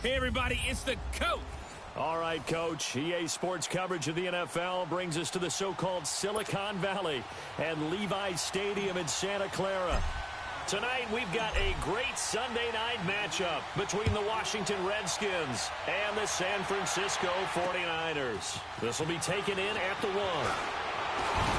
Hey, everybody, it's the coach. All right, Coach. EA Sports coverage of the NFL brings us to the so-called Silicon Valley and Levi's Stadium in Santa Clara. Tonight, we've got a great Sunday night matchup between the Washington Redskins and the San Francisco 49ers. This will be taken in at the 1.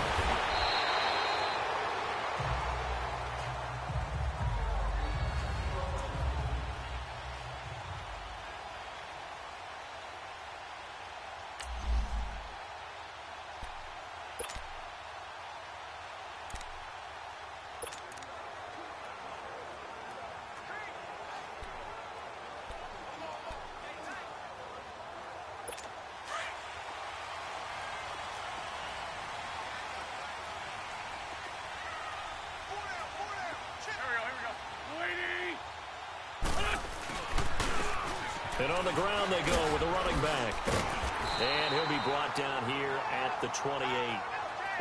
And on the ground they go with a running back. And he'll be brought down here at the 28.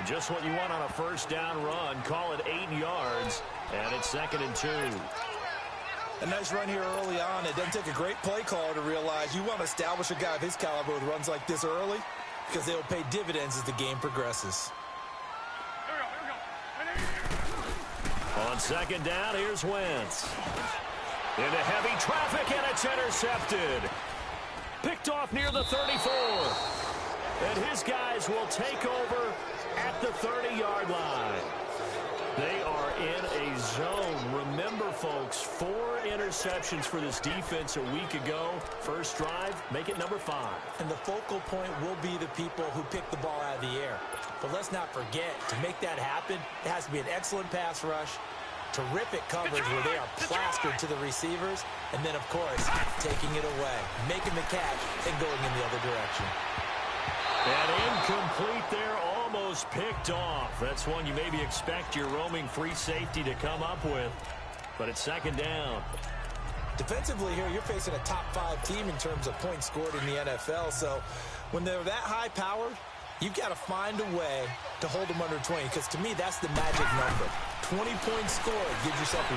Just what you want on a first down run. Call it 8 yards. And it's 2nd and 2. A nice run here early on. It doesn't take a great play caller to realize you want to establish a guy of his caliber with runs like this early because they'll pay dividends as the game progresses. On 2nd down, here's Wentz. Into heavy traffic, and it's intercepted. Picked off near the 34. And his guys will take over at the 30-yard line. They are in a zone. Remember, folks, 4 interceptions for this defense a week ago. First drive, make it number 5. And the focal point will be the people who pick the ball out of the air. But let's not forget, to make that happen, it has to be an excellent pass rush, terrific coverage where they are plastered to the receivers, and then, of course, taking it away, making the catch, and going in the other direction. And incomplete there, almost picked off. That's one you maybe expect your roaming free safety to come up with, but it's 2nd down. Defensively here, you're facing a top 5 team in terms of points scored in the NFL, so when they're that high-powered, you've got to find a way to hold them under 20, because to me, that's the magic number. 20 points scored, you give yourself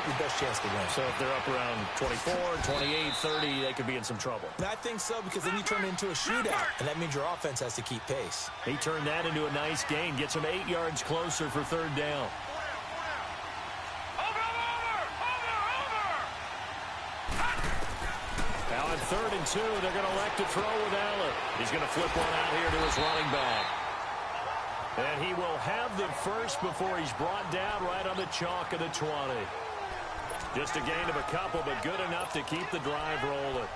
your best chance to win. So if they're up around 24, 28, 30, they could be in some trouble. And I think so, because then you turn it into a shootout, and that means your offense has to keep pace. He turned that into a nice gain, gets him 8 yards closer for 3rd down. Now on 3rd and 2, they're going to elect to throw with Allen. He's going to flip one out here to his running back. And he will have the first before he's brought down right on the chalk of the 20. Just a gain of a couple, but good enough to keep the drive rolling.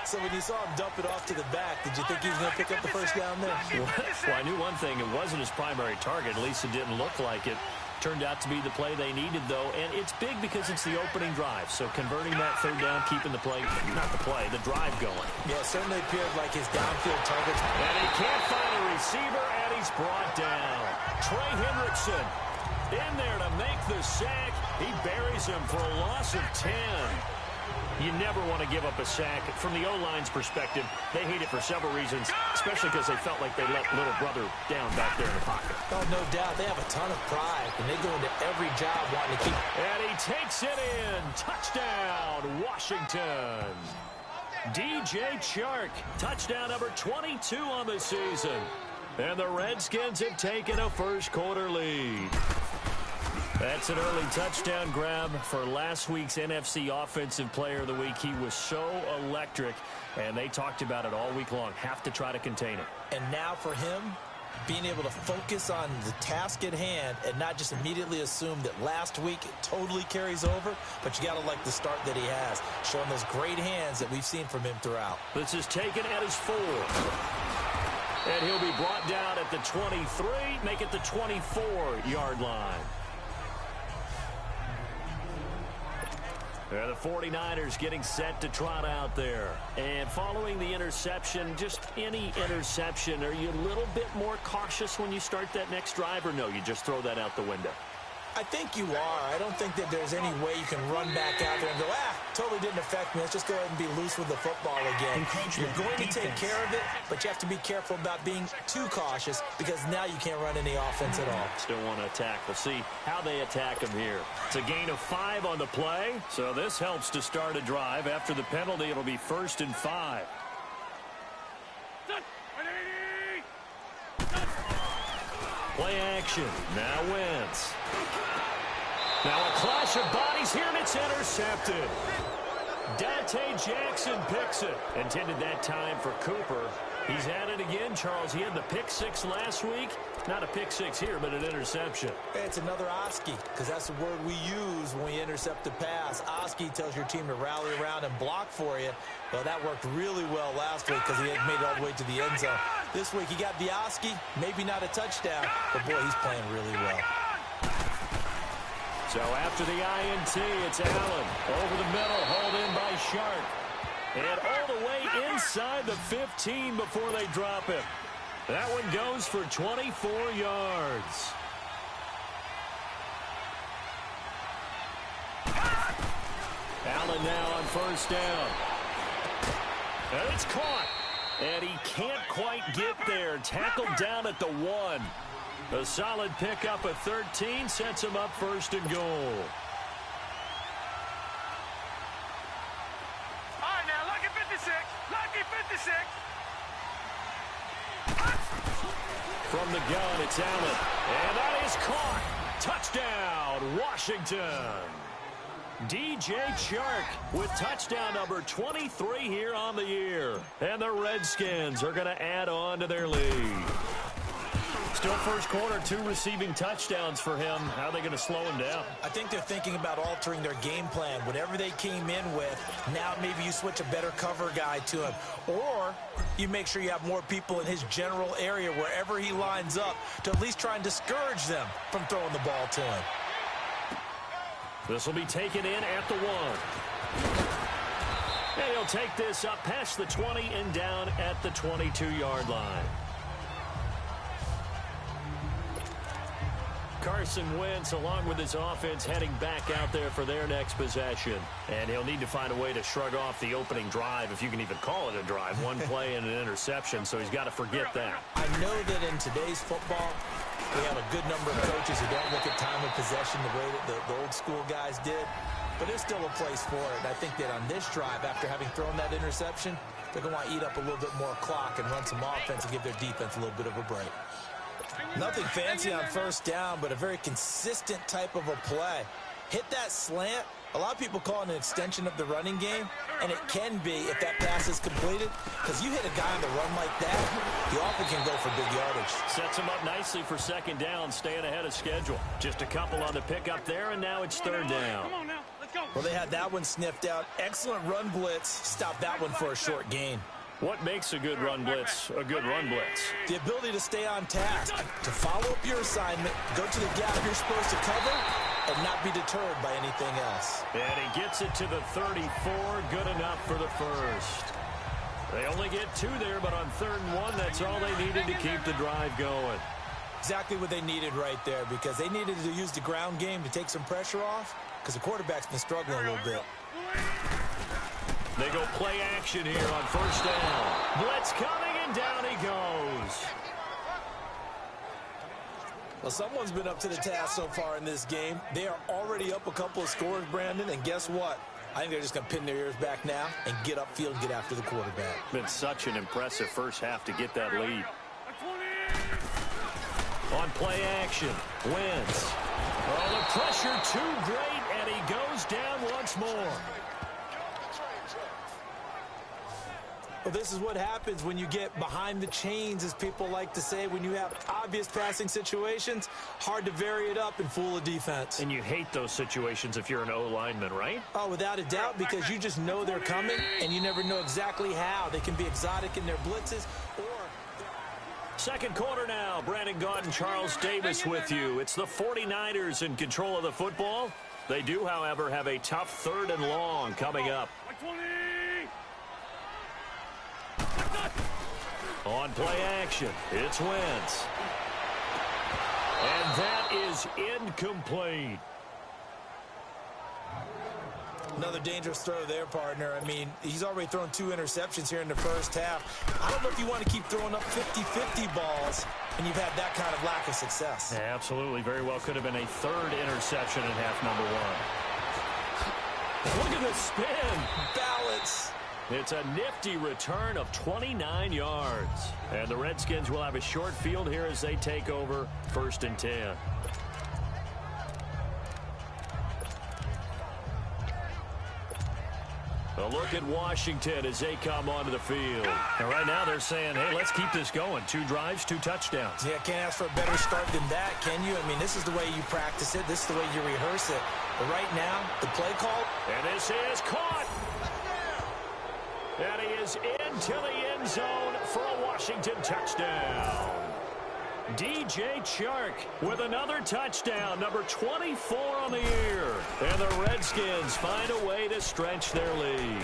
So when you saw him dump it off to the back, did you think he was going to pick up the first down there? Well, I knew one thing. It wasn't his primary target. At least it didn't look like it. Turned out to be the play they needed, though, and it's big because it's the opening drive. So converting that 3rd down, keeping the play, not the play, the drive going. Yeah, it certainly appeared like his downfield targets. And he can't find a receiver, and he's brought down. Trey Hendrickson in there to make the sack. He buries him for a loss of 10. You never want to give up a sack. From the O-line's perspective, they hate it for several reasons, especially because they felt like they let little brother down back there in the pocket. Oh, no doubt. They have a ton of pride, and they go into every job wanting to keep. And he takes it in. Touchdown, Washington. DJ Chark, touchdown number 22 on the season. And the Redskins have taken a first-quarter lead. That's an early touchdown grab for last week's NFC Offensive Player of the Week. He was so electric, and they talked about it all week long. Have to try to contain it. And now for him, being able to focus on the task at hand and not just immediately assume that last week it totally carries over, but you got to like the start that he has, showing those great hands that we've seen from him throughout. This is taken at his 4. And he'll be brought down at the 23, make it the 24-yard line. The 49ers getting set to trot out there. And following the interception, just any interception, are you a little bit more cautious when you start that next drive, or no, you just throw that out the window? I think you are. I don't think that there's any way you can run back out there and go, totally didn't affect me. Let's just go ahead and be loose with the football again. You're going to take care of it, but you have to be careful about being too cautious because now you can't run any offense at all. Still want to attack. We'll see how they attack him here. It's a gain of 5 on the play, so this helps to start a drive. After the penalty, it'll be 1st and 5. Play action. Now Wentz. Now a clash of bodies here, and it's intercepted. Dante Jackson picks it. Intended that time for Cooper. He's at it again, Charles. He had the pick 6 last week. Not a pick 6 here, but an interception. It's another Oski, because that's the word we use when we intercept a pass. Oski tells your team to rally around and block for you. Well, that worked really well last week because he had made it all the way to the end zone. This week he got the Oski, maybe not a touchdown, but boy, he's playing really well. So after the INT, it's Allen. Over the middle, hauled in by Sharp. And all the way inside the 15 before they drop him. That one goes for 24 yards. Allen now on 1st down. And it's caught. And he can't quite get there. Tackled down at the 1. A solid pickup at 13 sets him up 1st and goal. All right, now, lucky 56. Lucky 56. From the gun, it's Allen. And that is caught. Touchdown, Washington. DJ Chark with touchdown number 23 here on the year. And the Redskins are going to add on to their lead. Still first quarter, 2 receiving touchdowns for him. How are they going to slow him down? I think they're thinking about altering their game plan. Whatever they came in with, now maybe you switch a better cover guy to him. Or you make sure you have more people in his general area wherever he lines up to at least try and discourage them from throwing the ball to him. This will be taken in at the 1. And he'll take this up past the 20 and down at the 22-yard line. Carson Wentz, along with his offense, heading back out there for their next possession. And he'll need to find a way to shrug off the opening drive, if you can even call it a drive. 1 play and an interception, so he's got to forget that. I know that in today's football, we have a good number of coaches who don't look at time of possession the way that the old school guys did. But there's still a place for it. And I think that on this drive, after having thrown that interception, they're going to want to eat up a little bit more clock and run some offense and give their defense a little bit of a break. Nothing fancy on 1st down, but a very consistent type of a play. Hit that slant. A lot of people call it an extension of the running game, and it can be if that pass is completed, because you hit a guy on the run like that, he often can go for big yardage. Sets him up nicely for 2nd down, staying ahead of schedule. Just a couple on the pickup there, and now it's 3rd down. Come on now, let's go. Well, they had that one sniffed out. Excellent run blitz. Stop that one for a short gain. What makes a good run blitz a good run blitz? The ability to stay on task, to follow up your assignment, go to the gap you're supposed to cover, and not be deterred by anything else. And he gets it to the 34. Good enough for the 1st. They only get 2 there, but on 3rd and 1, that's all they needed to keep the drive going. Exactly what they needed right there, because they needed to use the ground game to take some pressure off, because the quarterback's been struggling a little bit. They go play action here on 1st down. Blitz coming, and down he goes. Well, someone's been up to the task so far in this game. They are already up a couple of scores, Brandon, and guess what? I think they're just going to pin their ears back now and get upfield and get after the quarterback. Been such an impressive first half to get that lead. On play action, Wentz. Oh, the pressure too great, and he goes down once more. Well, this is what happens when you get behind the chains, as people like to say. When you have obvious passing situations, hard to vary it up and fool a defense. And you hate those situations if you're an O-lineman, right? Oh, without a doubt, because you just know they're coming, and you never know exactly how. They can be exotic in their blitzes, or... Second quarter now. Brandon Gaudin, Charles Davis with you. It's the 49ers in control of the football. They do, however, have a tough 3rd and long coming up. On play action, it's Wentz. And that is incomplete. Another dangerous throw there, partner. I mean, he's already thrown 2 interceptions here in the first half. I don't know if you want to keep throwing up 50-50 balls, and you've had that kind of lack of success. Yeah, absolutely. Very well could have been a 3rd interception in half number 1. Look at the spin. Balance. It's a nifty return of 29 yards. And the Redskins will have a short field here as they take over 1st and 10. A look at Washington as they come onto the field. And right now they're saying, hey, let's keep this going. 2 drives, 2 touchdowns. Yeah, can't ask for a better start than that, can you? I mean, this is the way you practice it. This is the way you rehearse it. But right now, the play call. And this is caught. And he is into the end zone for a Washington touchdown. DJ Chark with another touchdown, number 24 on the year. And the Redskins find a way to stretch their lead.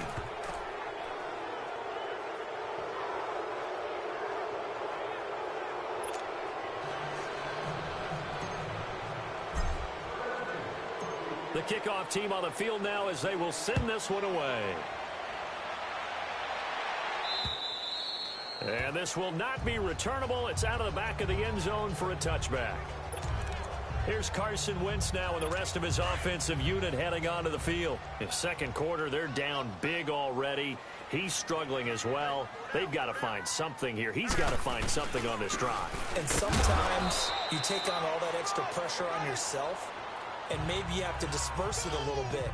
The kickoff team on the field now as they will send this one away. And this will not be returnable. It's out of the back of the end zone for a touchback. Here's Carson Wentz now and the rest of his offensive unit heading onto the field. In second quarter, they're down big already. He's struggling as well. They've got to find something here. He's got to find something on this drive. And sometimes you take on all that extra pressure on yourself, and maybe you have to disperse it a little bit.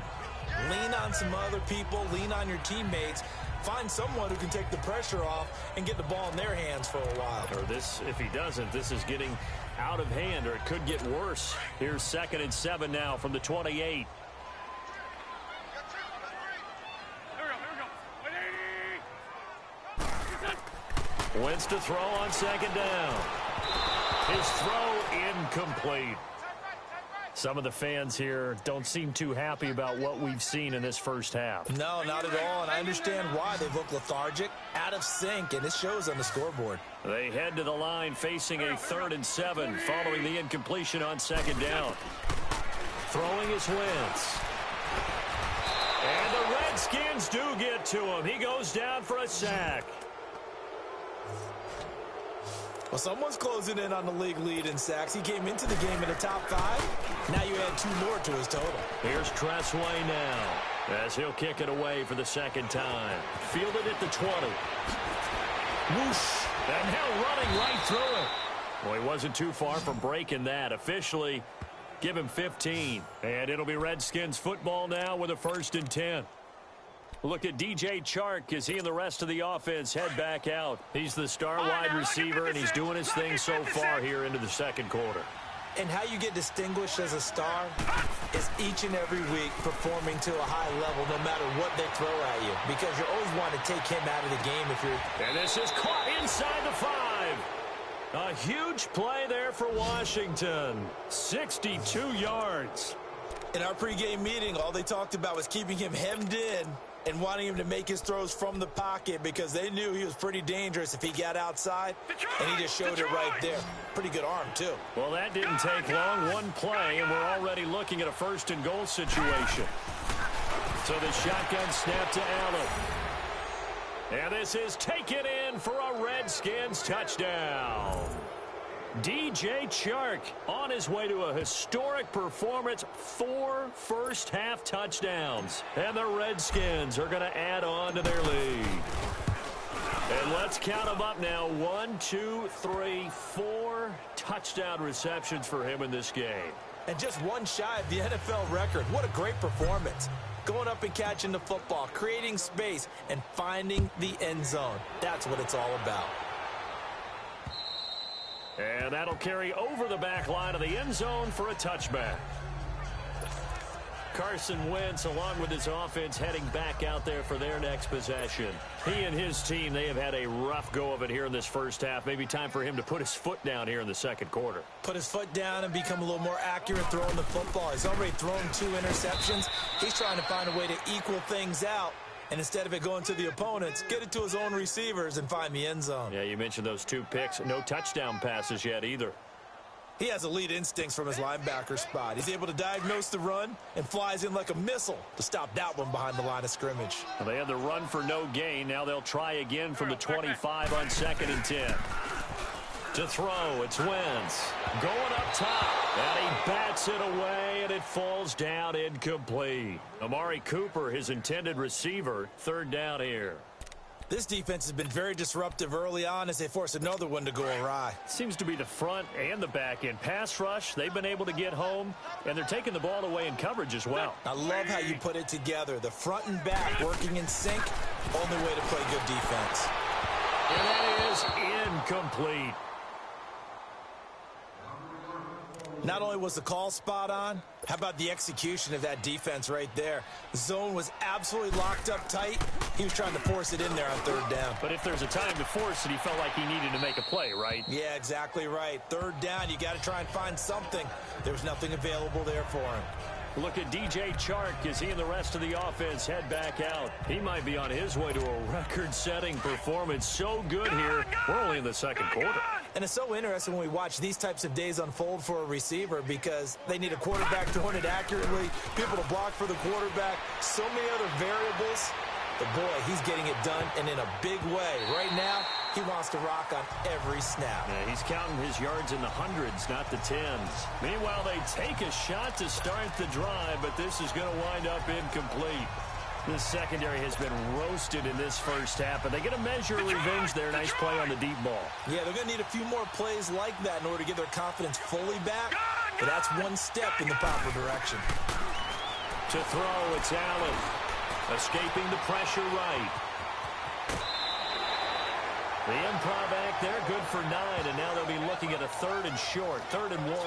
Lean on some other people. Lean on your teammates. Find someone who can take the pressure off and get the ball in their hands for a while. Or this, if he doesn't, this is getting out of hand, or it could get worse. Here's 2nd and 7 now from the 28. Here we go. Wentz to throw on 2nd down. His throw incomplete. Some of the fans here don't seem too happy about what we've seen in this first half. No, not at all, and I understand why. They look lethargic, out of sync, and it shows on the scoreboard. They head to the line facing a 3rd and 7 following the incompletion on 2nd down. Throwing is Wentz. And the Redskins do get to him. He goes down for a sack. Well, someone's closing in on the league lead in sacks. He came into the game in the top 5. Now you add 2 more to his total. Here's Tressway now as he'll kick it away for the 2nd time. Fielded at the 20. Whoosh. And now running right through it. Well, he wasn't too far from breaking that. Officially, give him 15. And it'll be Redskins football now with a 1st and 10. Look at DJ Chark as he and the rest of the offense head back out. He's the star wide receiver, and he's doing his thing so far here into the second quarter. And how you get distinguished as a star is each and every week performing to a high level no matter what they throw at you, because you always want to take him out of the game if you're... And this is caught inside the 5. A huge play there for Washington. 62 yards. In our pregame meeting, all they talked about was keeping him hemmed in and wanting him to make his throws from the pocket because they knew he was pretty dangerous if he got outside, and he just showed it right there. Pretty good arm, too. Well, that didn't take long. One play, and we're already looking at a 1st and goal situation. So the shotgun snap to Allen. And this is taken in for a Redskins touchdown. DJ Chark on his way to a historic performance, 4 first-half touchdowns. And the Redskins are going to add on to their lead. And let's count them up now. 1, 2, 3, 4 touchdown receptions for him in this game. And just one shy of the NFL record. What a great performance. Going up and catching the football, creating space, and finding the end zone. That's what it's all about. And that'll carry over the back line of the end zone for a touchback. Carson Wentz, along with his offense, heading back out there for their next possession. He and his team, they have had a rough go of it here in this first half. Maybe time for him to put his foot down here in the second quarter. Put his foot down and become a little more accurate throwing the football. He's already thrown 2 interceptions. He's trying to find a way to equal things out. And instead of it going to the opponents, get it to his own receivers and find the end zone. Yeah, you mentioned those 2 picks. No touchdown passes yet either. He has elite instincts from his linebacker spot. He's able to diagnose the run and flies in like a missile to stop that one behind the line of scrimmage. Well, they had the run for no gain. Now they'll try again from the 25 on 2nd and 10. To throw, it's Wentz. Going up top, and he bats it away, and it falls down incomplete. Amari Cooper, his intended receiver, 3rd down here. This defense has been very disruptive early on as they force another one to go awry. Seems to be the front and the back end. Pass rush, they've been able to get home, and they're taking the ball away in coverage as well. I love how you put it together. The front and back working in sync, only way to play good defense. And that is incomplete. Not only was the call spot on, how about the execution of that defense right there? The zone was absolutely locked up tight. He was trying to force it in there on 3rd down. But if there's a time to force it, he felt like he needed to make a play, right? Yeah, exactly right. 3rd down, you got to try and find something. There was nothing available there for him. Look at DJ Chark as he and the rest of the offense head back out. He might be on his way to a record-setting performance. So good here. We're only in the 2nd quarter. And it's so interesting when we watch these types of days unfold for a receiver because they need a quarterback throwing it accurately, people to block for the quarterback, so many other variables. But boy, he's getting it done and in a big way. Right now, he wants to rock on every snap. Yeah, he's counting his yards in the hundreds, not the tens. Meanwhile, they take a shot to start the drive, but this is going to wind up incomplete. The secondary has been roasted in this first half, but they get a measure of revenge there. Nice play on the deep ball. Yeah, they're going to need a few more plays like that in order to get their confidence fully back, but that's one step in the proper direction. To throw, it's Allen. Escaping the pressure right. The improv act there, good for 9, and now they'll be looking at a 3rd and short, 3rd and 1.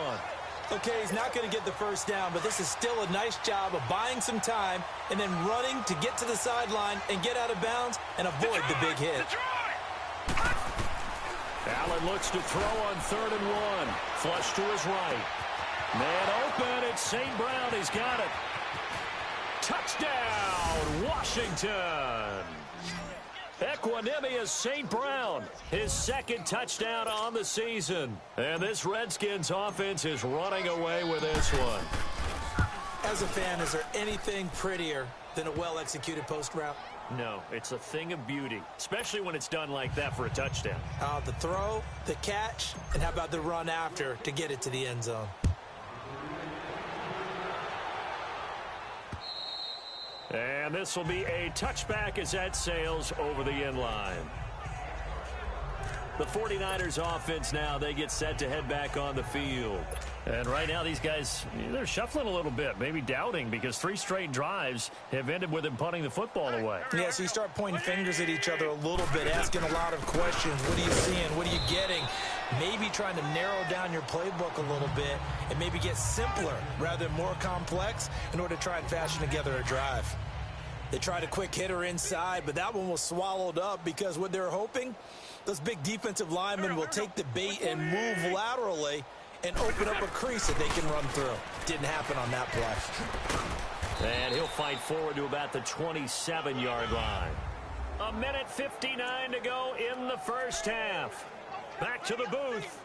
Okay, he's not going to get the first down, but this is still a nice job of buying some time and then running to get to the sideline and get out of bounds and avoid the big hit. Allen looks to throw on 3rd and 1. Flush to his right. Man open, it's St. Brown. He's got it. Touchdown, Washington. Equanimous St. Brown, his 2nd touchdown on the season. And this Redskins offense is running away with this one. As a fan, is there anything prettier than a well-executed post route? No, it's a thing of beauty, especially when it's done like that for a touchdown. The throw, the catch, and how about the run after to get it to the end zone? And this will be a touchback as that sails over the end line. The 49ers offense now, they get set to head back on the field. And right now these guys, they're shuffling a little bit, maybe doubting, because 3 straight drives have ended with them punting the football away. Yeah, so you start pointing fingers at each other a little bit, asking a lot of questions. What are you seeing? What are you getting? Maybe trying to narrow down your playbook a little bit and maybe get simpler rather than more complex in order to try and fashion together a drive. They tried a quick hitter inside, but that one was swallowed up because what they're hoping, those big defensive linemen will take the bait and move laterally and open up a crease that they can run through. Didn't happen on that play. And he'll fight forward to about the 27-yard line. 1:59 to go in the first half. Back to the booth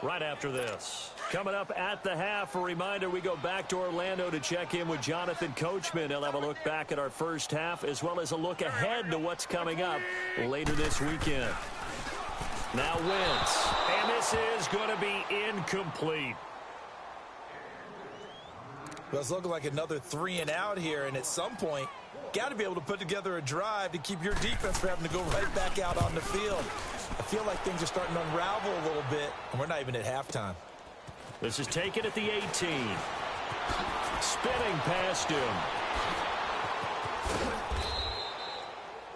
right after this. Coming up at the half, a reminder, we go back to Orlando to check in with Jonathan Coachman. He'll have a look back at our first half as well as a look ahead to what's coming up later this weekend. Now Wentz, and this is going to be incomplete. Well, it's looking like another 3 and out here, and at some point, got to be able to put together a drive to keep your defense from having to go right back out on the field. I feel like things are starting to unravel a little bit, and we're not even at halftime. This is taken at the 18. Spinning past him.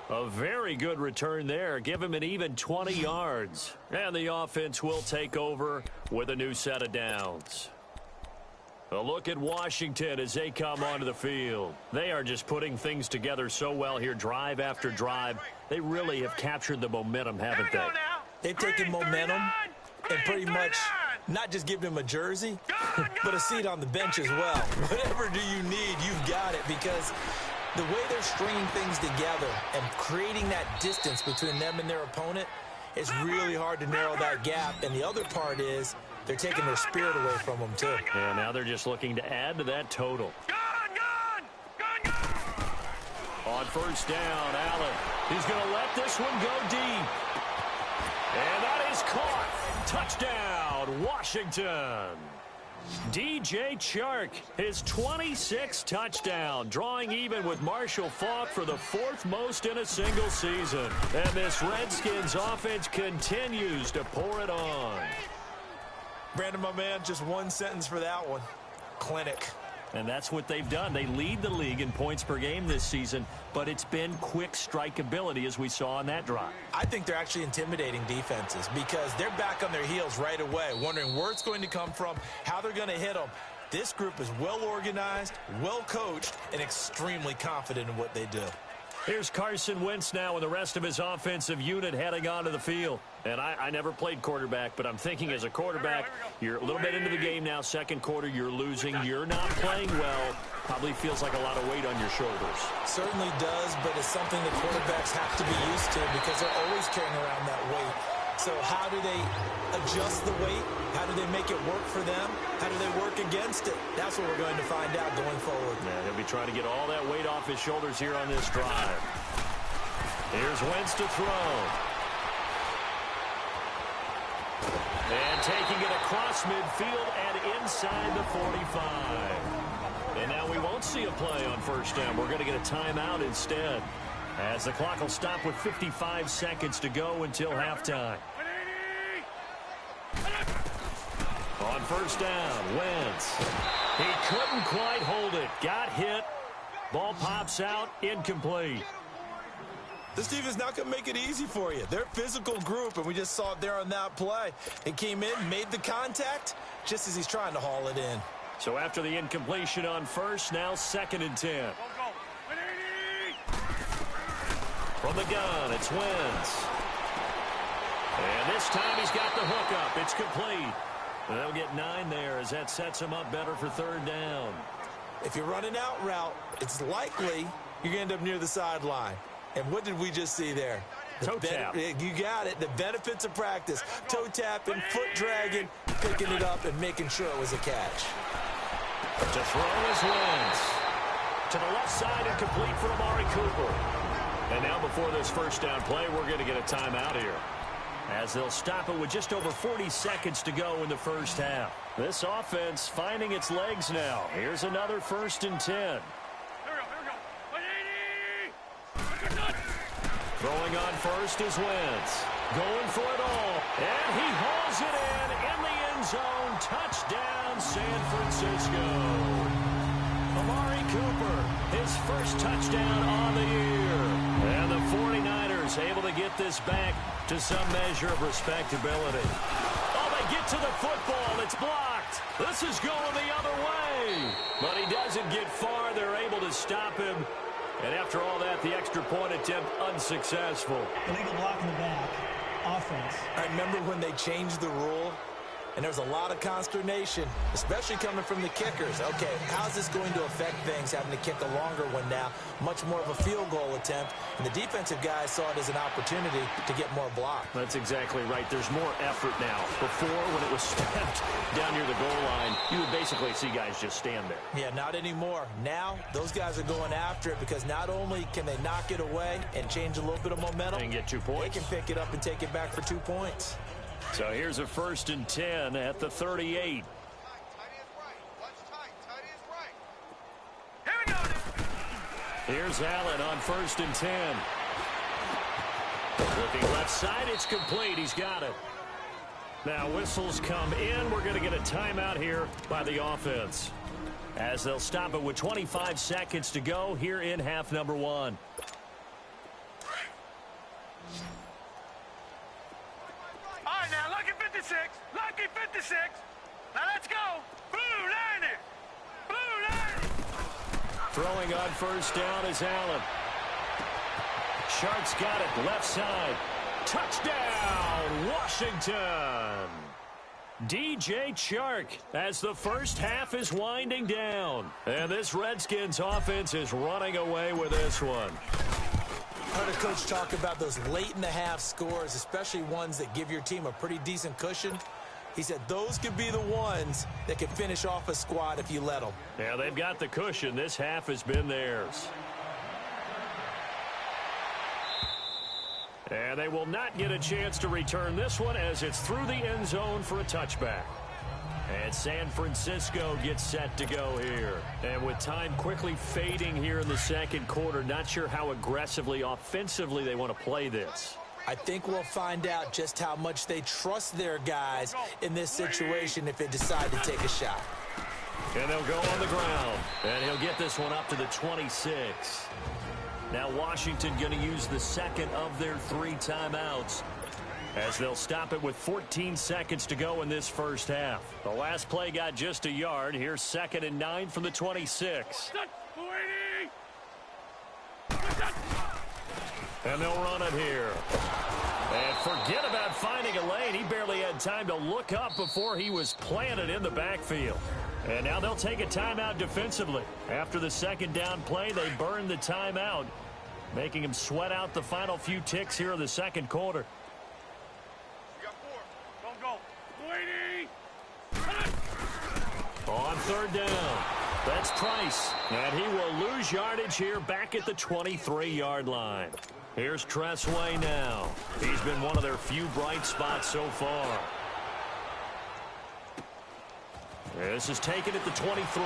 A very good return there. Give him an even 20 yards. And the offense will take over with a new set of downs. A look at Washington as they come onto the field. They are just putting things together so well here, drive after drive. They really have captured the momentum, haven't they? They've taken momentum and pretty much not just given him a jersey, but a seat on the bench as well. Whatever do you need, you've got it, because the way they're stringing things together and creating that distance between them and their opponent, it's really hard to narrow that gap. And the other part is they're taking their spirit away from them, too. And now they're just looking to add to that total. On first down, Allen. He's going to let this one go deep. And that is caught. Touchdown, Washington. DJ Chark, his 26th touchdown, drawing even with Marshall Faulk for the 4th most in a single season. And this Redskins offense continues to pour it on. Brandon, my man, just one sentence for that one. Clinic. And that's what they've done. They lead the league in points per game this season, but it's been quick strike ability as we saw on that drive. I think they're actually intimidating defenses because they're back on their heels right away, wondering where it's going to come from, how they're going to hit them. This group is well organized, well coached, and extremely confident in what they do. Here's Carson Wentz now with the rest of his offensive unit heading onto the field. And I never played quarterback, but I'm thinking as a quarterback, you're a little bit into the game now. Second quarter, you're losing. You're not playing well. Probably feels like a lot of weight on your shoulders. Certainly does, but it's something that quarterbacks have to be used to because they're always carrying around that weight. So how do they adjust the weight? How do they make it work for them? How do they work against it? That's what we're going to find out going forward. Yeah, they'll be trying to get all that weight off his shoulders here on this drive. Here's Wentz to throw. And taking it across midfield and inside the 45. And now we won't see a play on first down. We're going to get a timeout instead, as the clock will stop with 55 seconds to go until halftime. On first down, Wentz. He couldn't quite hold it. Got hit. Ball pops out, incomplete. This defense not going to make it easy for you. They're a physical group, and we just saw it there on that play. It came in, made the contact, just as he's trying to haul it in. So after the incompletion on first, now 2nd and 10. From the gun, it's Wentz. And this time he's got the hook up. It's complete. And they'll get 9 there as that sets him up better for 3rd down. If you're running out route, it's likely you're going to end up near the sideline. And what did we just see there? Toe tap. You got it. The benefits of practice. Toe tapping, foot dragging, picking it up, and making sure it was a catch. To throw is Wentz. To the left side and complete for Amari Cooper. And now before this first down play, we're going to get a timeout here, as they'll stop it with just over 40 seconds to go in the first half. This offense finding its legs now. Here's another 1st and 10. Throwing on first is Wentz. Going for it all. And he hauls it in the end zone. Touchdown, San Francisco. Amari Cooper, his first touchdown on the year. And the 49ers able to get this back to some measure of respectability. Oh, they get to the football. It's blocked. This is going the other way. But he doesn't get far. They're able to stop him. And after all that, the extra point attempt unsuccessful. Illegal block in the back. Offense. I remember when they changed the rule, and there was a lot of consternation, especially coming from the kickers. Okay, how's this going to affect things, having to kick a longer one now? Much more of a field goal attempt. And the defensive guys saw it as an opportunity to get more block. That's exactly right. There's more effort now. Before, when it was stepped down near the goal line, you would basically see guys just stand there. Yeah, not anymore. Now, those guys are going after it because not only can they knock it away and change a little bit of momentum, and get 2 points. They can pick it up and take it back for 2 points. So here's a 1st and 10 at the 38. Here's Allen on 1st and 10. Looking left side, it's complete. He's got it. Now whistles come in. We're going to get a timeout here by the offense, as they'll stop it with 25 seconds to go here in half number 1. All right, now, lucky 56. Lucky 56. Now, let's go. Blue line it. Blue line it. Throwing on first down is Allen. Shark's got it left side. Touchdown, Washington. DJ Chark, as the first half is winding down. And this Redskins offense is running away with this one. I heard a coach talk about those late-in-the-half scores, especially ones that give your team a pretty decent cushion. He said those could be the ones that can finish off a squad if you let them. Yeah, they've got the cushion. This half has been theirs. And they will not get a chance to return this one as it's through the end zone for a touchback. And San Francisco gets set to go here. And with time quickly fading here in the second quarter, not sure how aggressively, offensively they want to play this. I think we'll find out just how much they trust their guys in this situation if they decide to take a shot. And they'll go on the ground. And he'll get this one up to the 26. Now Washington going to use the second of their 3 timeouts as they'll stop it with 14 seconds to go in this first half. The last play got just a yard. Here's 2nd and 9 from the 26. And they'll run it here. And forget about finding a lane. He barely had time to look up before he was planted in the backfield. And now they'll take a timeout defensively. After the second down play, they burn the timeout, making him sweat out the final few ticks here in the second quarter. You got 4. Don't go. On 3rd down, that's Price. And he will lose yardage here back at the 23-yard line. Here's Tressway now. He's been one of their few bright spots so far. This is taken at the 23.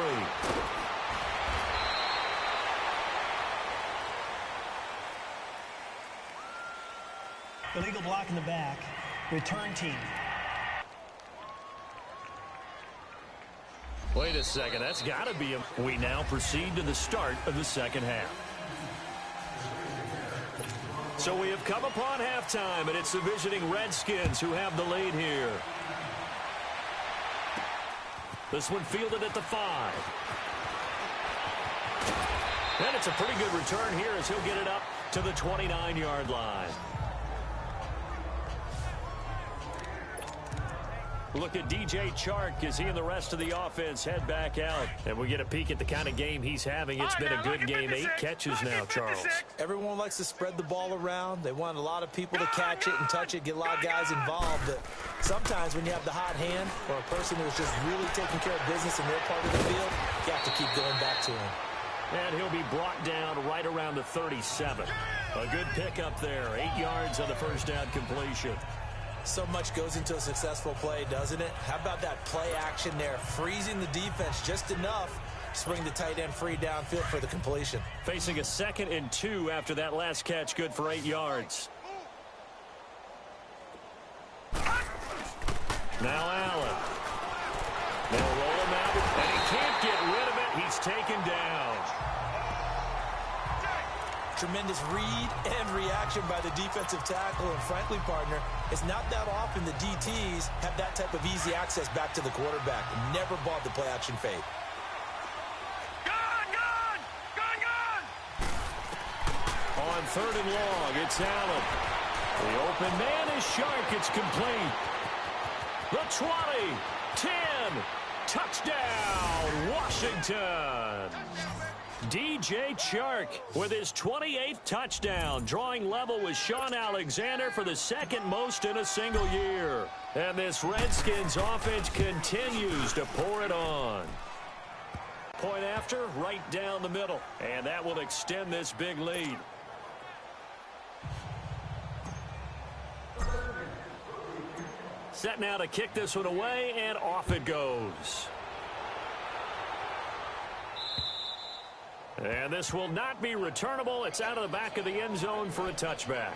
Illegal block in the back. Return team. Wait a second. That's got to be him. We now proceed to the start of the second half. So we have come upon halftime, and it's the visiting Redskins who have the lead here. This one fielded at the 5. And it's a pretty good return here as he'll get it up to the 29-yard line. Look at DJ Chark as he and the rest of the offense head back out. And we get a peek at the kind of game he's having. It's been a good game. 8 catches now, Charles. Everyone likes to spread the ball around. They want a lot of people to catch it and touch it, get a lot of guys involved. But sometimes when you have the hot hand or a person who's just really taking care of business in their part of the field, you have to keep going back to him. And he'll be brought down right around the 37. A good pickup there. 8 yards on the first down completion. So much goes into a successful play, doesn't it? How about that play action there, freezing the defense just enough to bring the tight end free downfield for the completion. Facing a 2nd and 2 after that last catch, good for 8 yards. Now Allen. They'll roll him out, and he can't get rid of it. He's taken down. Tremendous read and reaction by the defensive tackle, and frankly, partner, it's not that often the DTs have that type of easy access back to the quarterback. Never bought the play action fade. Gone! On 3rd and long, it's Allen. The open man is Shark. It's complete. The 20, 10, touchdown, Washington. DJ Chark with his 28th touchdown, drawing level with Sean Alexander for the 2nd most in a single year. And this Redskins offense continues to pour it on. Point after, right down the middle. And that will extend this big lead. Set now to kick this one away, and off it goes. And this will not be returnable. It's out of the back of the end zone for a touchback.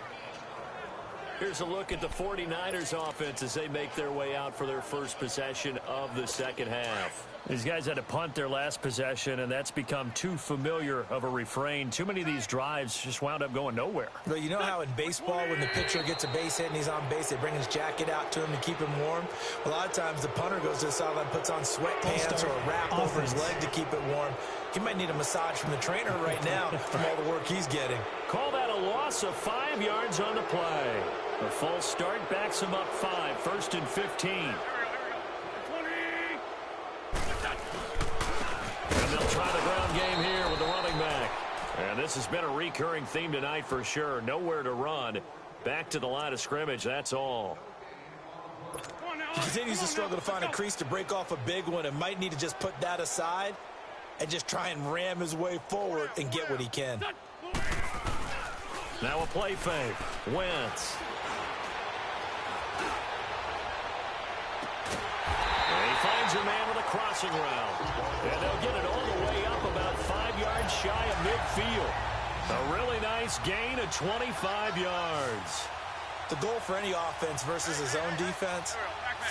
Here's a look at the 49ers offense as they make their way out for their first possession of the second half. These guys had to punt their last possession, and that's become too familiar of a refrain. Too many of these drives just wound up going nowhere. But you know how in baseball, when the pitcher gets a base hit and he's on base, they bring his jacket out to him to keep him warm? A lot of times the punter goes to the sideline, puts on sweatpants or a wrap over his leg to keep it warm. He might need a massage from the trainer right now from all the work he's getting. Call that a loss of 5 yards on the play. The false start backs him up 5, 1st and 15. And they'll try the ground game here with the running back. And this has been a recurring theme tonight for sure. Nowhere to run. Back to the line of scrimmage, that's all. Come on now. He continues to struggle to find a crease to break off a big one and might need to just put that aside and just try and ram his way forward and get what he can. Now a play fake. Wentz. And he finds a man with a crossing route. And they'll get it all the way up about 5 yards shy of midfield. A really nice gain of 25 yards. The goal for any offense versus his own defense,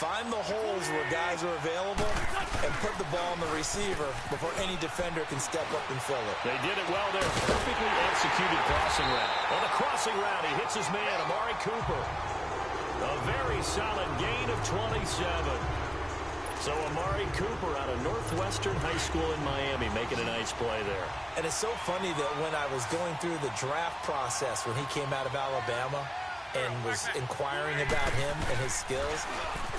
find the holes where guys are available and put the ball on the receiver before any defender can step up and fill it. They did it well there. Perfectly executed crossing route. On the crossing route, he hits his man, Amari Cooper. A very solid gain of 27. So Amari Cooper out of Northwestern High School in Miami making a nice play there. And it's so funny that when I was going through the draft process when he came out of Alabama and was inquiring about him and his skills,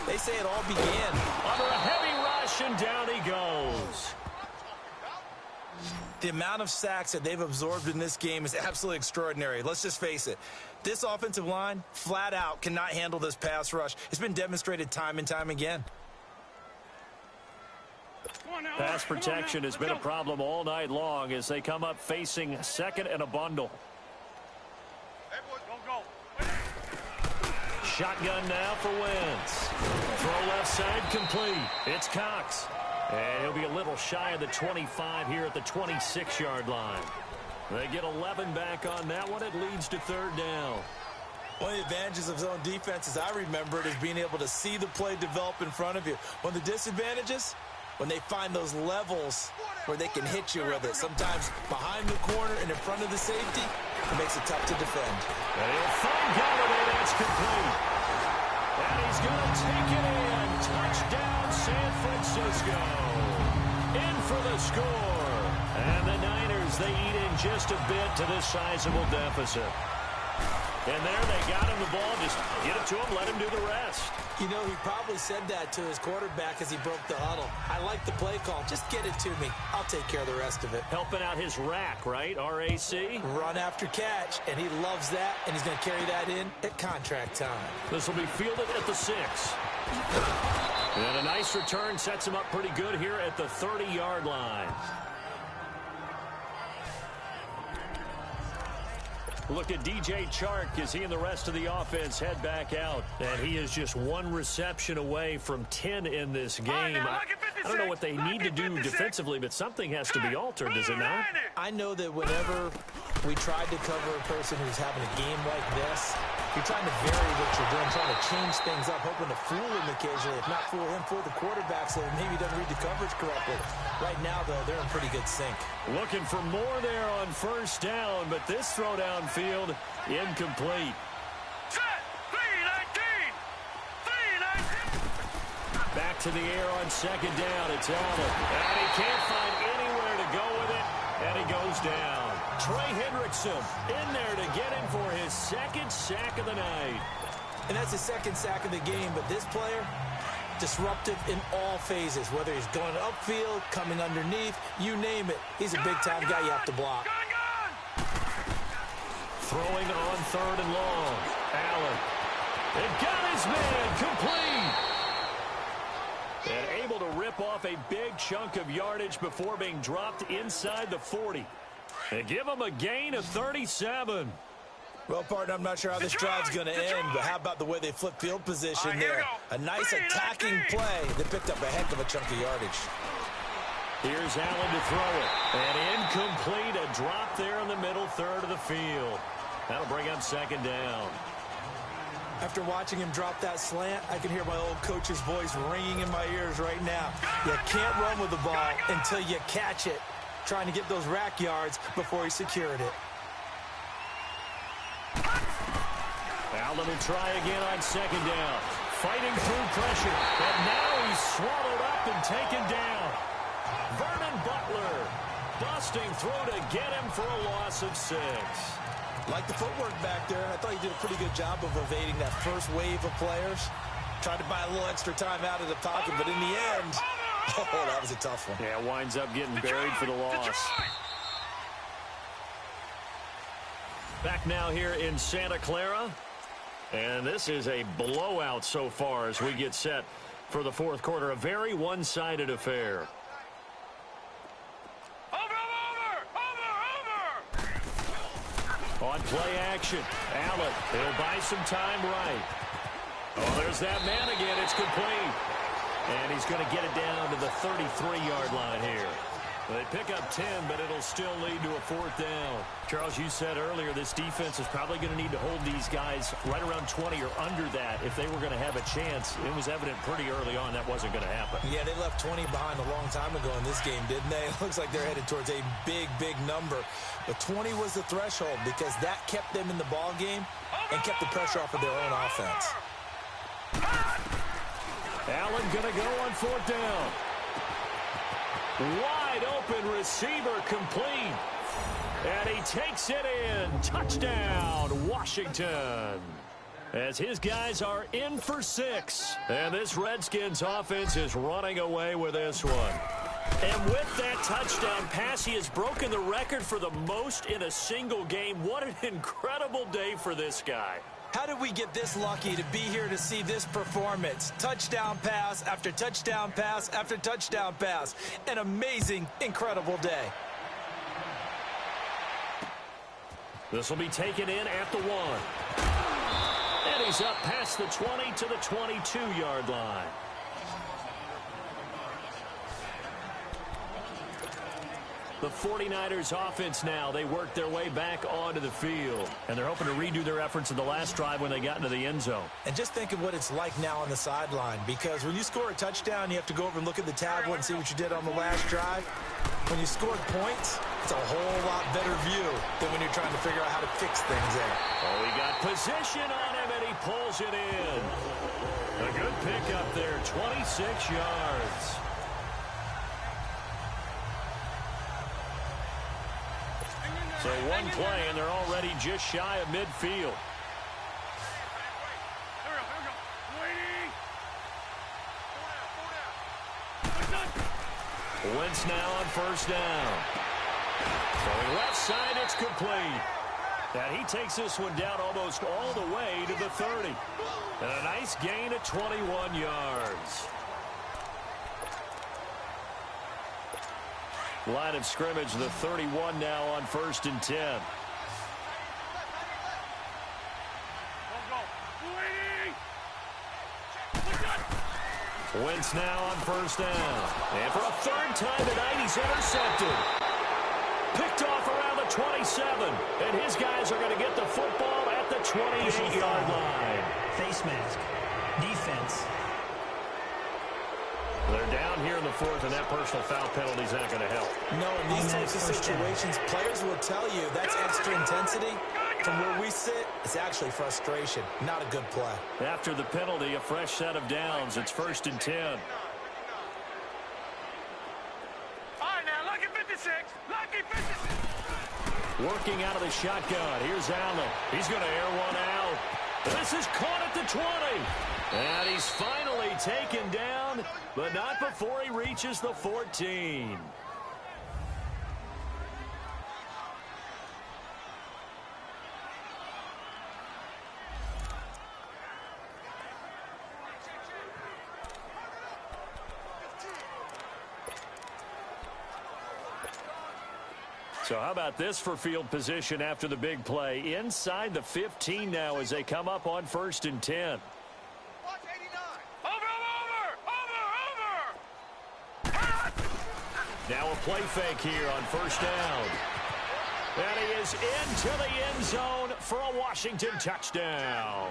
they say it all began under a heavy rush, and down he goes. The amount of sacks that they've absorbed in this game is absolutely extraordinary. Let's just face it. This offensive line, flat out, cannot handle this pass rush. It's been demonstrated time and time again. Pass protection has been a problem all night long as they come up facing second and a bundle. Shotgun now for Wentz. Throw left side complete. It's Cox. And he'll be a little shy of the 25 here at the 26-yard line. They get 11 back on that one. It leads to third down. One of the advantages of zone defense, as I remember it, is being able to see the play develop in front of you. One of the disadvantages, when they find those levels where they can hit you with it. Sometimes behind the corner and in front of the safety, it makes it tough to defend. And he'll find Galladay. That's complete. And he's going to take it in. Touchdown, San Francisco. In for the score. And the Niners, they eat in just a bit to this sizable deficit. And there they got him the ball. Just get it to him, let him do the rest. You know, he probably said that to his quarterback as he broke the huddle. I like the play call. Just get it to me. I'll take care of the rest of it. Helping out his rack, right? R-A-C? Run after catch, and he loves that, and he's going to carry that in at contract time. This will be fielded at the 6. And a nice return sets him up pretty good here at the 30-yard line. Look at DJ Chark as he and the rest of the offense head back out. And he is just one reception away from 10 in this game. I don't know what they need to do defensively, but something has to be altered, does it not? I know that whenever we tried to cover a person who's having a game like this, you're trying to vary what you're doing, trying to change things up, hoping to fool him occasionally. If not fool him, fool the quarterback so maybe he doesn't read the coverage correctly. Right now, though, they're in pretty good sync. Looking for more there on first down, but this throw downfield incomplete. Set, 3-19. Back to the air on second down. It's Allen. And he can't find anywhere to go with it, and he goes down. Trey Hendrickson in there to get him for his second sack of the night. And that's his second sack of the game, but this player, disruptive in all phases, whether he's going upfield, coming underneath, you name it. He's a big-time guy you have to block. Throwing on third and long. Allen. It got his man complete. And able to rip off a big chunk of yardage before being dropped inside the 40. And give him a gain of 37. Well, partner, I'm not sure how this drive's going to end, but how about the way they flip field position there? A nice attacking play that picked up a heck of a chunk of yardage. Here's Allen to throw it. And incomplete, a drop there in the middle third of the field. That'll bring up second down. After watching him drop that slant, I can hear my old coach's voice ringing in my ears right now. You can't run with the ball until you catch it. Trying to get those rack yards before he secured it. Allen will try again on second down. Fighting through pressure. And now he's swallowed up and taken down. Vernon Butler busting through to get him for a loss of 6. Like the footwork back there, I thought he did a pretty good job of evading that first wave of players. Tried to buy a little extra time out of the pocket, but in the end, oh, that was a tough one. Yeah, winds up getting buried for the loss. Back now here in Santa Clara. And this is a blowout so far as we get set for the fourth quarter. A very one-sided affair. On play action, Allen, he'll buy some time right. Oh, there's that man again. It's complete. And he's going to get it down to the 33-yard line here. They pick up 10, but it'll still lead to a fourth down. Charles, you said earlier this defense is probably going to need to hold these guys right around 20 or under that if they were going to have a chance. It was evident pretty early on that wasn't going to happen. Yeah, they left 20 behind a long time ago in this game, didn't they? It looks like they're headed towards a big, big number. But 20 was the threshold because that kept them in the ball game and kept the pressure off of their own offense. Allen going to go on fourth down. Wide open receiver complete. And he takes it in. Touchdown, Washington. As his guys are in for 6. And this Redskins offense is running away with this one. And with that touchdown pass, he has broken the record for the most in a single game. What an incredible day for this guy. How did we get this lucky to be here to see this performance? Touchdown pass after touchdown pass after touchdown pass. An amazing, incredible day. This will be taken in at the 1. And he's up past the 20 to the 22-yard line. The 49ers offense now, they work their way back onto the field. And they're hoping to redo their efforts in the last drive when they got into the end zone. And just think of what it's like now on the sideline. Because when you score a touchdown, you have to go over and look at the tablet and see what you did on the last drive. When you scored points, it's a whole lot better view than when you're trying to figure out how to fix things there. Oh, he got position on him, and he pulls it in. A good pickup there, 26 yards. So one play, and they're already just shy of midfield. Wentz now on first down. Going left side, it's complete. And he takes this one down almost all the way to the 30. And a nice gain of 21 yards. Line of scrimmage, the 31 now on 1st and 10. Wentz now on first down. And for a third time tonight, he's intercepted. Picked off around the 27. And his guys are going to get the football at the 28-yard line. Face mask. Defense. They're down here in the fourth, and that personal foul penalty is not going to help. No, in these types of situations, players will tell you that's extra intensity. From where we sit, it's actually frustration, not a good play. After the penalty, a fresh set of downs. It's 1st and 10. All right, now, lucky 56. Lucky 56. Working out of the shotgun. Here's Allen. He's going to air one out. This is caught at the 20. And he's finally taken down, but not before he reaches the 14. So how about this for field position after the big play? Inside the 15 now as they come up on 1st and 10. Now a play fake here on first down. And he is into the end zone for a Washington touchdown.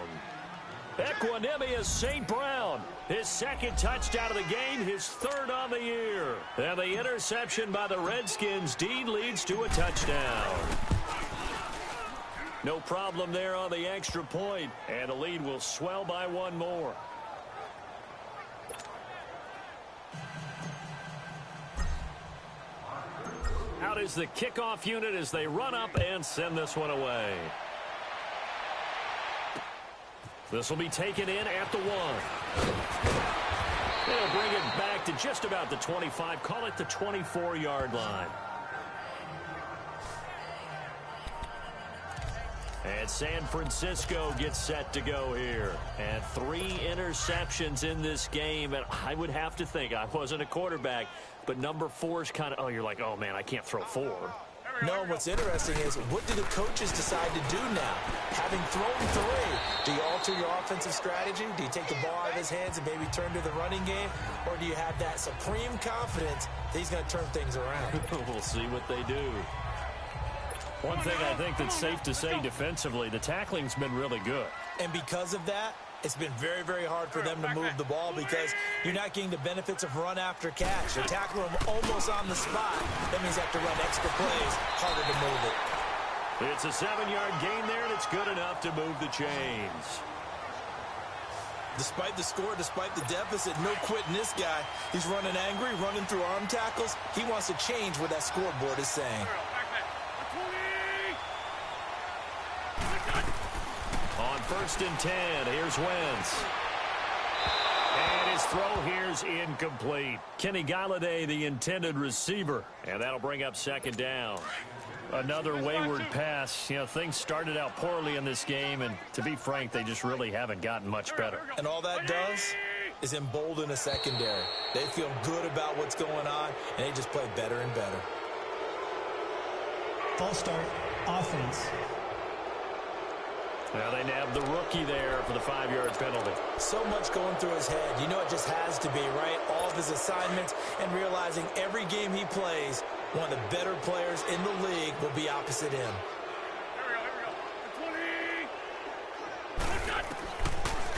Equanimous St. Brown, his second touchdown of the game, his third on the year. And the interception by the Redskins deed leads to a touchdown. No problem there on the extra point, and the lead will swell by one more. Out is the kickoff unit as they run up and send this one away. This will be taken in at the 1. They'll bring it back to just about the 25. Call it the 24-yard line. And San Francisco gets set to go here. And 3 interceptions in this game. And I would have to think, I wasn't a quarterback, but number 4 is kind of, oh, you're like, oh, man, I can't throw 4. No, what's interesting is, what do the coaches decide to do now? Having thrown 3, do you alter your offensive strategy? Do you take the ball out of his hands and maybe turn to the running game? Or do you have that supreme confidence that he's going to turn things around? We'll see what they do. One thing I think that's safe to say defensively, the tackling's been really good. And because of that, it's been very, very hard for them to move the ball because you're not getting the benefits of run after catch. They're tackling them almost on the spot. That means they have to run extra plays, harder to move it. It's a 7-yard gain there, and it's good enough to move the chains. Despite the score, despite the deficit, no quitting this guy. He's running angry, running through arm tackles. He wants to change what that scoreboard is saying. On 1st and 10, here's Wentz. And his throw here's incomplete. Kenny Galladay, the intended receiver. And that'll bring up 2nd down. Another wayward pass. You know, things started out poorly in this game, and to be frank, they just really haven't gotten much better. And all that does is embolden a secondary. They feel good about what's going on, and they just play better and better. False start, offense. Now they nab the rookie there for the 5-yard penalty. So much going through his head. You know it just has to be, right? All of his assignments and realizing every game he plays, one of the better players in the league will be opposite him.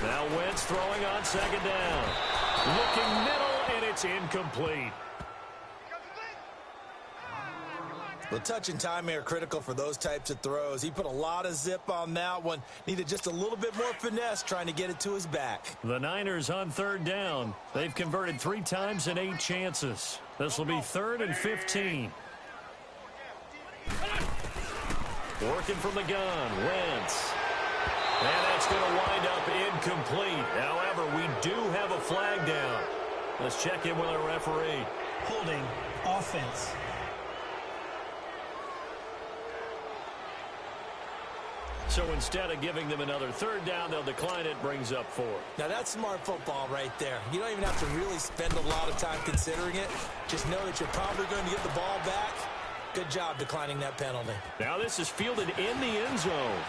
Now Wentz throwing on 2nd down. Looking middle, and it's incomplete. The touch and time are critical for those types of throws. He put a lot of zip on that one. Needed just a little bit more finesse trying to get it to his back. The Niners on 3rd down. They've converted 3 times in 8 chances. This will be 3rd and 15. Working from the gun, Wentz. And that's going to wind up incomplete. However, we do have a flag down. Let's check in with our referee. Holding, offense. So instead of giving them another 3rd down, they'll decline it, brings up 4. Now that's smart football right there. You don't even have to really spend a lot of time considering it. Just know that you're probably going to get the ball back. Good job declining that penalty. Now this is fielded in the end zone.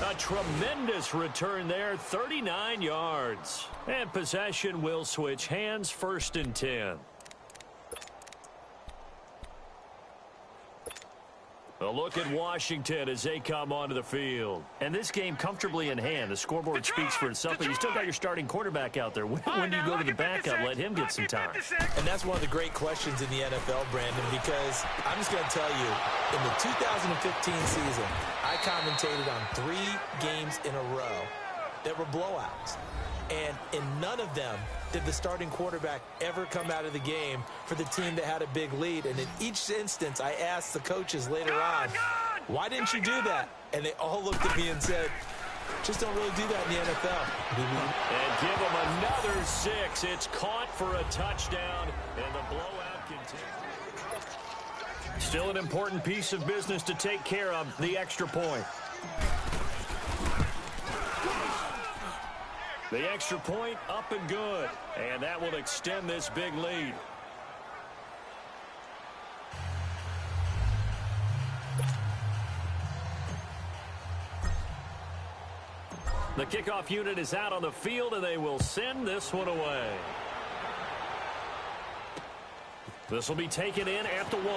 A tremendous return there, 39 yards. And possession will switch hands, 1st and 10. A look at Washington as they come onto the field. And this game comfortably in hand. The scoreboard speaks for itself, but you still got your starting quarterback out there. When do you go to the backup? Let him get some time. And that's one of the great questions in the NFL, Brandon, because I'm just going to tell you, in the 2015 season, I commentated on 3 games in a row that were blowouts. And in none of them did the starting quarterback ever come out of the game for the team that had a big lead. And in each instance, I asked the coaches later on, why didn't you do that? And they all looked at me and said, just don't really do that in the NFL. And give them another 6. It's caught for a touchdown, and the blowout continues. Still an important piece of business to take care of, the extra point. The extra point up and good, and that will extend this big lead. The kickoff unit is out on the field, and they will send this one away. This will be taken in at the 1.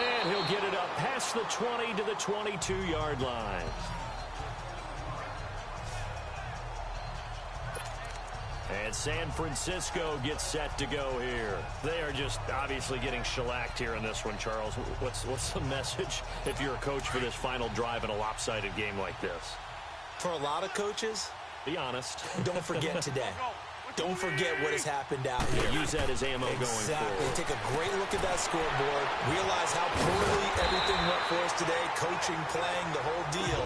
And he'll get it up past the 20 to the 22-yard line. And San Francisco gets set to go here. They are just obviously getting shellacked here in this one, Charles. What's the message if you're a coach for this final drive in a lopsided game like this? For a lot of coaches, be honest. Don't forget today. Don't forget what has happened out here. Use that as ammo going forward. Take a great look at that scoreboard. Realize how poorly everything went for us today. Coaching, playing, the whole deal.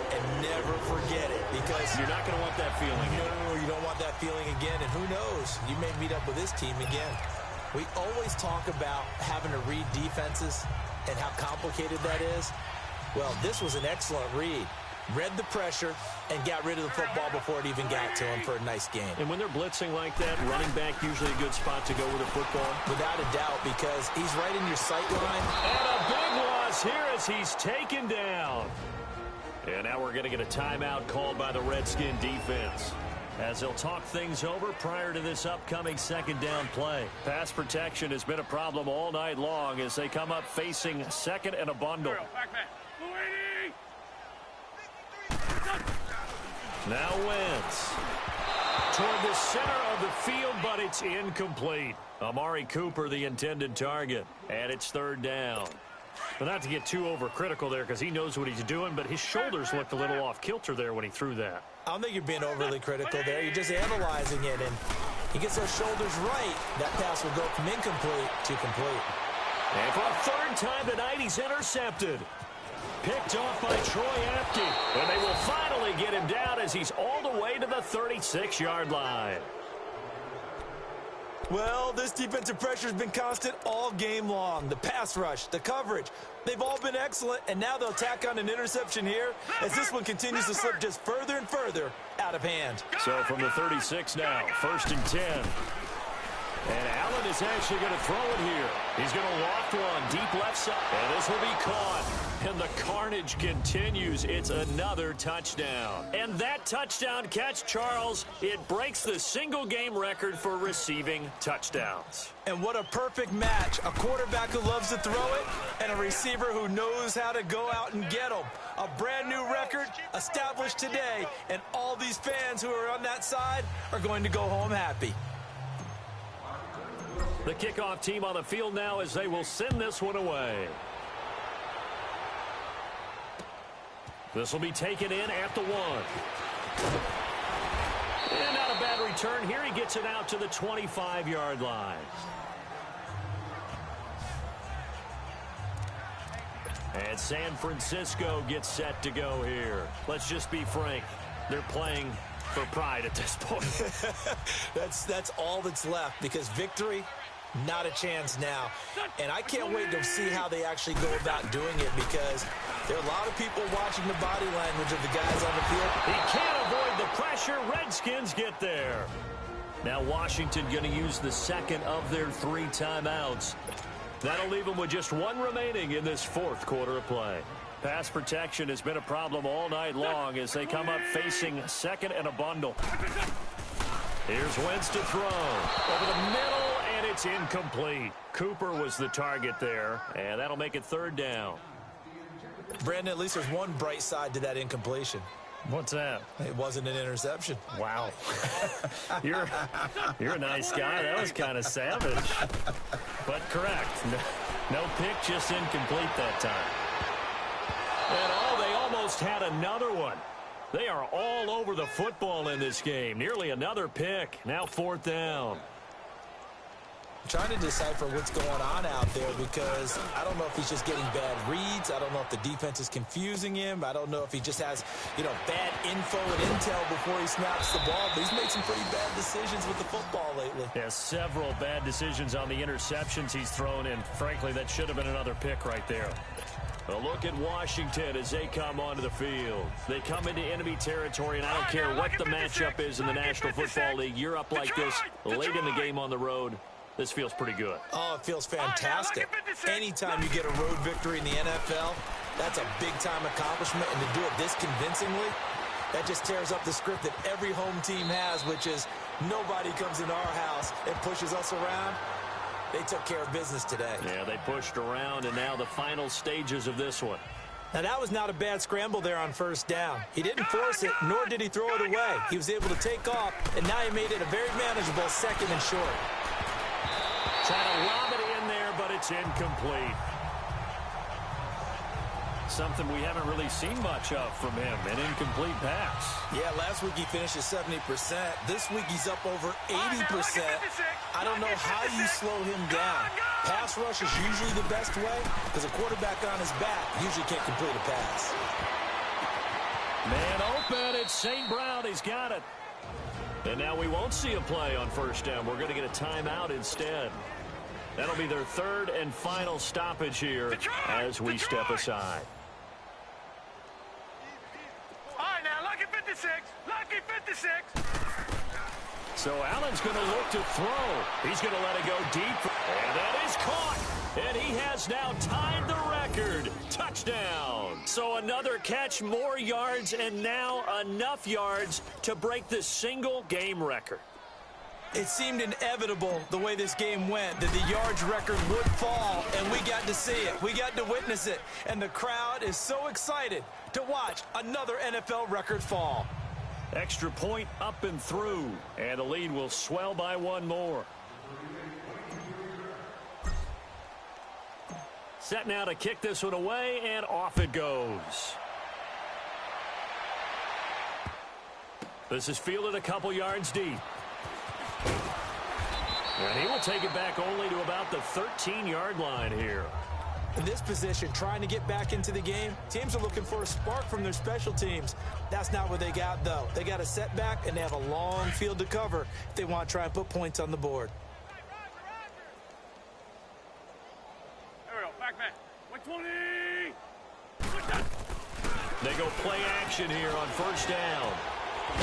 And never forget it, because you're not going to want that feeling. No, you don't want that feeling again. And who knows? You may meet up with this team again. We always talk about having to read defenses and how complicated that is. Well, this was an excellent read. Read the pressure and got rid of the football before it even got to him for a nice game. And when they're blitzing like that, running back usually a good spot to go with the football. Without a doubt, because he's right in your sight line. And a big loss here as he's taken down. And now we're going to get a timeout called by the Redskin defense, as they'll talk things over prior to this upcoming second down play. Pass protection has been a problem all night long as they come up facing second and a bundle. Now Wentz toward the center of the field, but it's incomplete. Amari Cooper, the intended target, and it's third down. But not to get too overcritical there because he knows what he's doing, but his shoulders looked a little off kilter there when he threw that. I don't think you're being overly critical there. You're just analyzing it, and he gets those shoulders right. That pass will go from incomplete to complete. And for a third time tonight, he's intercepted. Picked off by Troy Apke. And they will finally get him down as he's all the way to the 36-yard line. Well, this defensive pressure has been constant all game long. The pass rush, the coverage, they've all been excellent, and now they'll tack on an interception here as this one continues to slip just further and further out of hand. So from the 36 now, 1st and 10. And Allen is actually going to throw it here. He's going to loft one deep left side, and this will be caught. And the carnage continues. It's another touchdown. And that touchdown catch, Charles, it breaks the single-game record for receiving touchdowns. And what a perfect match. A quarterback who loves to throw it and a receiver who knows how to go out and get them. A brand-new record established today, and all these fans who are on that side are going to go home happy. The kickoff team on the field now as they will send this one away. This will be taken in at the 1. And not a bad return here. He gets it out to the 25-yard line. And San Francisco gets set to go here. Let's just be frank. They're playing for pride at this point. That's all that's left, because victory, not a chance now. And I can't wait to see how they actually go about doing it, because there are a lot of people watching the body language of the guys on the field. He can't avoid the pressure. Redskins get there. Now Washington going to use the second of their 3 timeouts. That'll leave them with just 1 remaining in this 4th quarter of play. Pass protection has been a problem all night long as they come up facing second and a bundle. Here's Wentz to throw. Over the middle, and it's incomplete. Cooper was the target there, and that'll make it 3rd down. Brandon, at least there's one bright side to that incompletion. What's that? It wasn't an interception. Wow. You're a nice guy. That was kind of savage. But correct. No pick, just incomplete that time. And they almost had another one. They are all over the football in this game. Nearly another pick. Now 4th down. I'm trying to decipher what's going on out there, because I don't know if he's just getting bad reads. I don't know if the defense is confusing him. I don't know if he just has, bad info and intel before he snaps the ball. But he's made some pretty bad decisions with the football lately. Yeah, several bad decisions on the interceptions he's thrown in. Frankly, that should have been another pick right there. A look at Washington as they come onto the field. They come into enemy territory, and I don't care what the matchup is in the National Football League. You're up like this late in the game on the road. This feels pretty good. Oh, it feels fantastic. Anytime you get a road victory in the NFL, that's a big-time accomplishment, and to do it this convincingly, that just tears up the script that every home team has, which is nobody comes into our house and pushes us around. They took care of business today. Yeah, they pushed around, and now the final stages of this one. Now, that was not a bad scramble there on 1st down. He didn't force it, nor did he throw it away. He was able to take off, and now he made it a very manageable 2nd and short. Trying to lob it in there, but it's incomplete. Something we haven't really seen much of from him, an incomplete pass. Yeah, last week he finished at 70%. This week he's up over 80%. I don't know how you slow him down. Pass rush is usually the best way, because a quarterback on his back usually can't complete a pass. Man open, it's St. Brown. He's got it. And now we won't see a play on 1st down. We're going to get a timeout instead. That'll be their third and final stoppage here as we step aside. All right, now, lucky 56. Lucky 56. So Allen's going to look to throw. He's going to let it go deep. And that is caught. And he has now tied the record. Touchdown. So another catch, more yards, and now enough yards to break the single game record. It seemed inevitable the way this game went that the yards record would fall, and we got to see it. We got to witness it. And the crowd is so excited to watch another NFL record fall. Extra point up and through, and the lead will swell by one more. Set now to kick this one away, and off it goes. This is fielded a couple yards deep. And he will take it back only to about the 13-yard line here. In this position, trying to get back into the game, teams are looking for a spark from their special teams. That's not what they got, though. They got a setback, and they have a long field to cover if they want to try and put points on the board. There we go. Back man. 120. They go play action here on first down.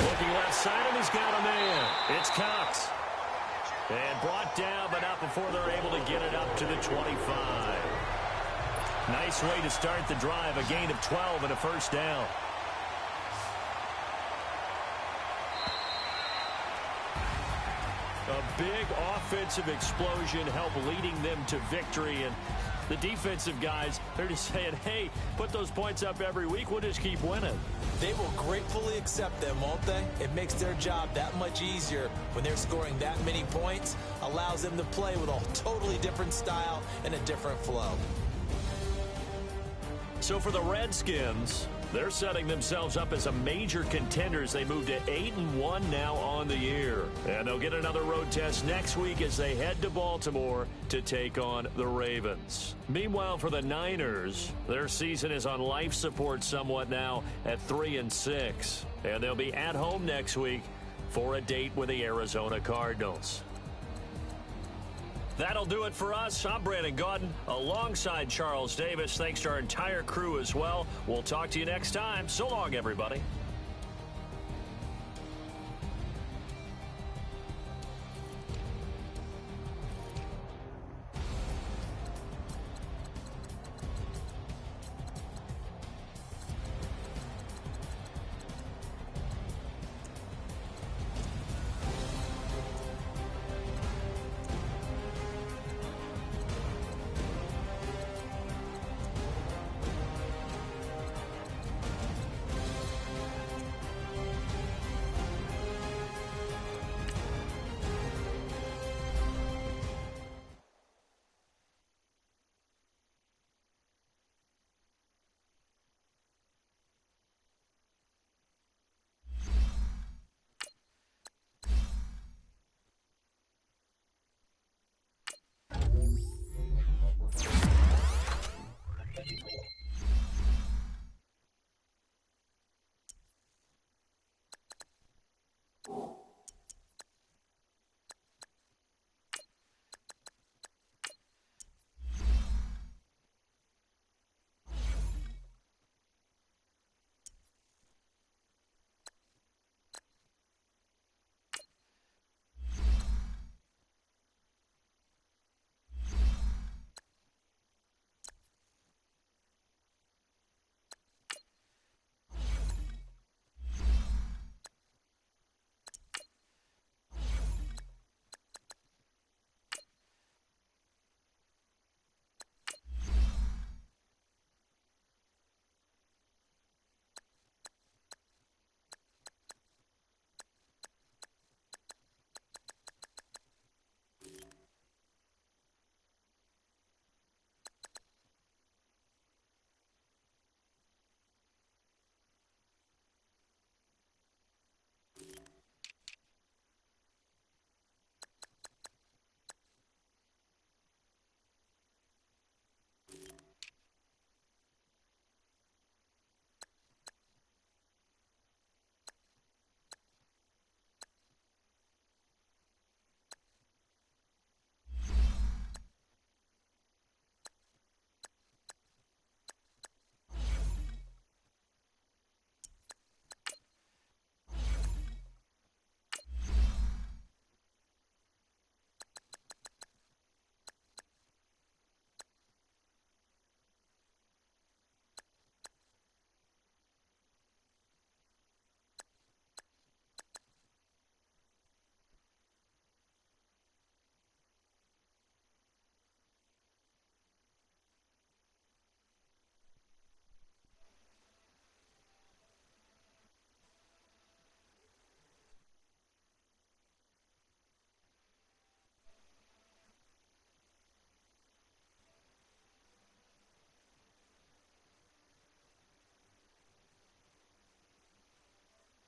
Looking left side, and he's got a man. It's Cox. And brought down, but not before they're able to get it up to the 25. Nice way to start the drive, a gain of 12 and a first down. A big offensive explosion helped leading them to victory, and the defensive guys, they're just saying, hey, put those points up every week, we'll just keep winning. They will gratefully accept them, won't they? It makes their job that much easier when they're scoring that many points, allows them to play with a totally different style and a different flow. So for the Redskins, they're setting themselves up as a major contender as they move to 8-1 now on the year. And they'll get another road test next week as they head to Baltimore to take on the Ravens. Meanwhile, for the Niners, their season is on life support somewhat now at 3-6. And they'll be at home next week for a date with the Arizona Cardinals. That'll do it for us. I'm Brandon Gaudin alongside Charles Davis. Thanks to our entire crew as well. We'll talk to you next time. So long, everybody.